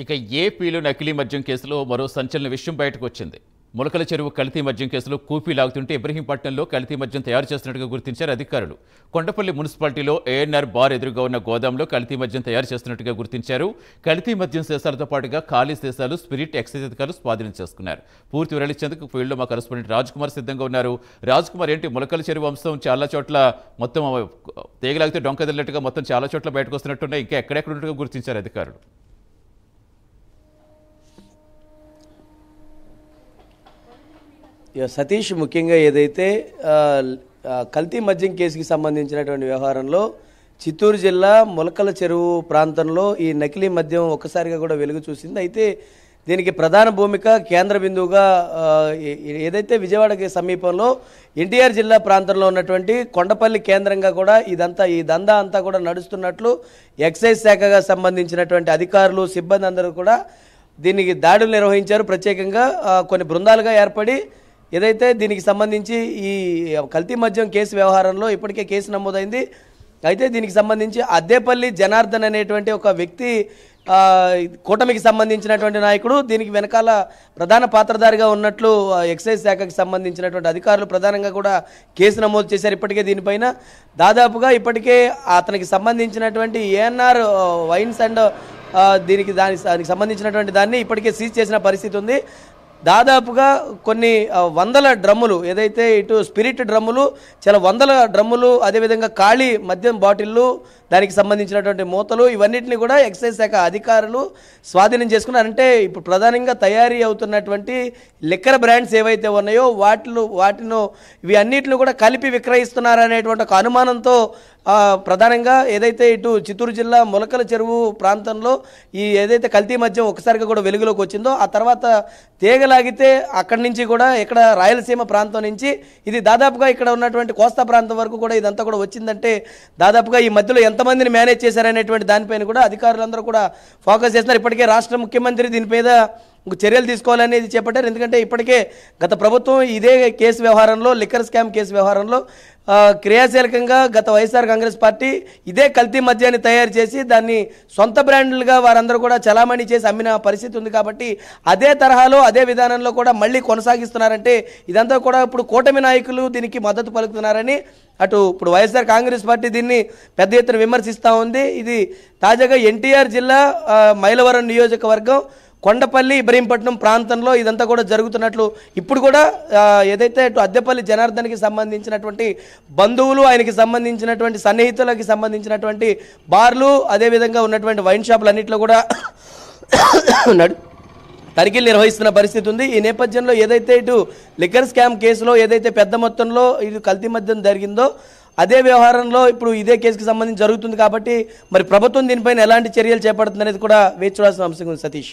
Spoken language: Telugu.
ఇక ఏపీలో నకిలీ మద్యం కేసులో మరో సంచలన విషయం బయటకు వచ్చింది. ములకల చెరువు కల్తీ మద్యం కేసులో కూపీ లాగుతుంటే ఇబ్రహీంపట్నంలో కల్తీ మద్యం తయారు చేస్తున్నట్టుగా గుర్తించారు అధికారులు. కొండపల్లి మున్సిపాలిటీలో ఏఎన్ఆర్ బార్ ఎదురుగా ఉన్న గోదాంలో కల్తీ మద్యం తయారు చేస్తున్నట్టుగా గుర్తించారు. కల్తీ మద్యం సీసాలతో పాటుగా ఖాళీ సీసాలు, స్పిరిట్ ఎక్సైజ్ అధికారులు స్వాధీనం చేసుకున్నారు. పూర్తి వివరాలిచ్చేందుకు ఫీల్డ్లో మా కరెస్పాండెంట్ రాజ్ కుమార్ సిద్ధంగా ఉన్నారు. రాజ్ కుమార్, ఏంటి ములకల చెరువు అంశం చాలా చోట్ల మొత్తం తీగలాగితే డొంకదిల్లినట్టుగా మొత్తం చాలా చోట్ల బయటకు వస్తున్నట్టున్నాయి. ఇంకా ఎక్కడెక్కడ ఉన్నట్టుగా గుర్తించారు అధికారులు? సతీష్, ముఖ్యంగా ఏదైతే కల్తీ మద్యం కేసుకి సంబంధించినటువంటి వ్యవహారంలో చిత్తూరు జిల్లా ములకల చెరువు ప్రాంతంలో ఈ నకిలీ మద్యం ఒక్కసారిగా కూడా వెలుగు చూసింది. అయితే దీనికి ప్రధాన భూమిక కేంద్ర బిందువుగా ఏదైతే విజయవాడకి సమీపంలో ఎన్టీఆర్ జిల్లా ప్రాంతంలో ఉన్నటువంటి కొండపల్లి కేంద్రంగా కూడా ఈ దందా అంతా కూడా నడుస్తున్నట్లు ఎక్సైజ్ శాఖగా సంబంధించినటువంటి అధికారులు, సిబ్బంది అందరూ కూడా దీనికి దాడులు నిర్వహించారు. ప్రత్యేకంగా కొన్ని బృందాలుగా ఏర్పడి ఏదైతే దీనికి సంబంధించి ఈ కల్తీ మద్యం కేసు వ్యవహారంలో ఇప్పటికే కేసు నమోదైంది. అయితే దీనికి సంబంధించి అద్దేపల్లి జనార్దన్ అనేటువంటి ఒక వ్యక్తి, కూటమికి సంబంధించినటువంటి నాయకుడు, దీనికి వెనకాల ప్రధాన పాత్రధారిగా ఉన్నట్లు ఎక్సైజ్ శాఖకి సంబంధించినటువంటి అధికారులు ప్రధానంగా కూడా కేసు నమోదు చేశారు. ఇప్పటికే దీనిపైన దాదాపుగా ఇప్పటికే అతనికి సంబంధించినటువంటి ఏఎన్ఆర్ వైన్స్ అండ్ దానికి సంబంధించినటువంటి దాన్ని ఇప్పటికే సీజ్ చేసిన పరిస్థితి ఉంది. దాదాపుగా కొన్ని వందల డ్రమ్ములు, ఏదైతే ఇటు స్పిరిట్ డ్రమ్ములు, చాలా వందల డ్రమ్ములు, అదేవిధంగా ఖాళీ మద్యం బాటిళ్ళు, దానికి సంబంధించినటువంటి మూతలు, ఇవన్నిటిని కూడా ఎక్సైజ్ శాఖ అధికారులు స్వాధీనం చేసుకున్నారు. అంటే ఇప్పుడు ప్రధానంగా తయారీ అవుతున్నటువంటి లిక్కర్ బ్రాండ్స్ ఏవైతే ఉన్నాయో వాటిను ఇవి అన్నిటిని కూడా కలిపి విక్రయిస్తున్నారనేటువంటి ఒక అనుమానంతో ప్రధానంగా ఏదైతే ఇటు చిత్తూరు జిల్లా ములకల చెరువు ప్రాంతంలో ఏదైతే కల్తీ మద్యం ఒకసారిగా కూడా వెలుగులోకి వచ్చిందో, ఆ తర్వాత తీగలాగితే అక్కడి నుంచి కూడా ఇక్కడ రాయలసీమ ప్రాంతం నుంచి ఇది దాదాపుగా ఇక్కడ ఉన్నటువంటి కోస్తా ప్రాంతం వరకు కూడా ఇదంతా కూడా వచ్చిందంటే దాదాపుగా ఈ మధ్యలో ఎంతమందిని మేనేజ్ చేశారనేటువంటి దానిపైన కూడా అధికారులందరూ కూడా ఫోకస్ చేస్తున్నారు. ఇప్పటికే రాష్ట్ర ముఖ్యమంత్రి దీని మీద చర్యలు తీసుకోవాలనేది చేపట్టారు. ఎందుకంటే ఇప్పటికే గత ప్రభుత్వం ఇదే కేసు వ్యవహారంలో, లిక్కర్ స్కామ్ కేసు వ్యవహారంలో క్రియాశీలకంగా గత వైఎస్ఆర్ కాంగ్రెస్ పార్టీ ఇదే కల్తీ మద్యాన్ని తయారు చేసి దాన్ని సొంత బ్రాండ్లుగా వారందరూ కూడా చలామణి చేసి అమ్మిన పరిస్థితి ఉంది. కాబట్టి అదే తరహాలో, అదే విధానంలో కూడా మళ్ళీ కొనసాగిస్తున్నారంటే ఇదంతా కూడా ఇప్పుడు కూటమి నాయకులు దీనికి మద్దతు పలుకుతున్నారని ఇప్పుడు వైఎస్ఆర్ కాంగ్రెస్ పార్టీ దీన్ని పెద్ద ఎత్తున విమర్శిస్తూ ఉంది. ఇది తాజాగా ఎన్టీఆర్ జిల్లా మైలవరం నియోజకవర్గం కొండపల్లి ఇబ్రహీంపట్నం ప్రాంతంలో ఇదంతా కూడా జరుగుతున్నట్లు ఇప్పుడు కూడా ఏదైతే అద్దెపల్లి జనార్దన్కి సంబంధించినటువంటి బంధువులు, ఆయనకి సంబంధించినటువంటి సన్నిహితులకి సంబంధించినటువంటి బార్లు, అదేవిధంగా ఉన్నటువంటి వైన్ షాపులు అన్నింటిలో కూడా తనిఖీలు నిర్వహిస్తున్న పరిస్థితి ఉంది. ఈ నేపథ్యంలో ఏదైతే ఇటు లిక్కర్ స్కామ్ కేసులో ఏదైతే పెద్ద మొత్తంలో ఇది కల్తీ మద్యం జరిగిందో అదే వ్యవహారంలో ఇప్పుడు ఇదే కేసుకి సంబంధించి జరుగుతుంది. కాబట్టి మరి ప్రభుత్వం దీనిపైన ఎలాంటి చర్యలు చేపడుతుంది అనేది కూడా వేచి చూడాల్సిన అంశం ఉంది. సతీష్.